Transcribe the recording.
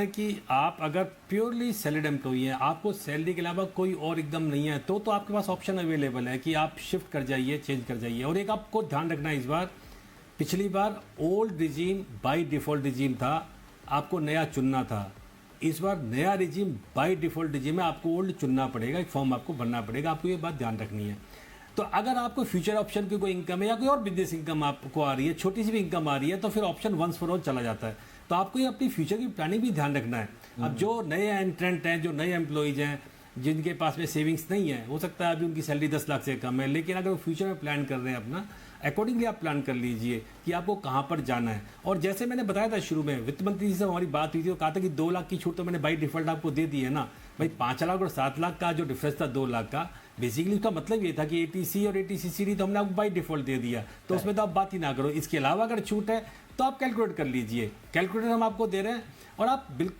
है कि आप अगर प्योरली सैलरीड एम्प्लॉई हैं, आपको सैलरी के अलावा कोई और एकदम नहीं है, तो आपके पास ऑप्शन अवेलेबल है कि आप शिफ्ट कर जाइए, चेंज कर जाइए। और एक आपको ध्यान रखना है, इस बार पिछली बार old regime by default regime था, आपको नया चुनना था। इस बार नया रिजीम बाय डिफ़ॉल्ट रिजीम है, आपको ओल्ड चुनना पड़ेगा, एक फॉर्म आपको भरना पड़ेगा। आपको ये बात ध्यान रखनी है। तो अगर आपको फ्यूचर ऑप्शन की कोई इनकम है या कोई और बिजनेस इनकम आपको आ रही है, छोटी सी भी इनकम आ रही है, तो फिर ऑप्शन वंस फॉर ऑल चला जाता है। तो आपको ये अपनी फ्यूचर की प्लानिंग भी ध्यान रखना है। अब जो नए एंट्रेंट हैं, जो नए एम्प्लॉयज़ हैं, जिनके पास में सेविंग्स नहीं है, हो सकता है अभी उनकी सैलरी 10 लाख से कम है, लेकिन अगर वो फ्यूचर में प्लान कर रहे हैं अपना, अकॉर्डिंगली आप प्लान कर लीजिए कि आपको कहाँ पर जाना है। और जैसे मैंने बताया था शुरू में, वित्त मंत्री जी से हमारी बात हुई थी, वो कहा था कि 2 लाख की छूट तो मैंने बाई डिफ़ॉल्ट आपको दे दी है ना भाई। 5 लाख और 7 लाख का जो डिफरेंस था 2 लाख का, बेसिकली उसका मतलब ये था कि एटीसी और एटीसीसीडी तो हमने आपको बाई डिफ़ॉल्ट दे दिया, तो उसमें तो आप बात ही ना करो। इसके अलावा अगर छूट है तो आप कैलकुलेट कर लीजिए, कैलकुलेटर हम आपको दे रहे हैं और आप बिल्कुल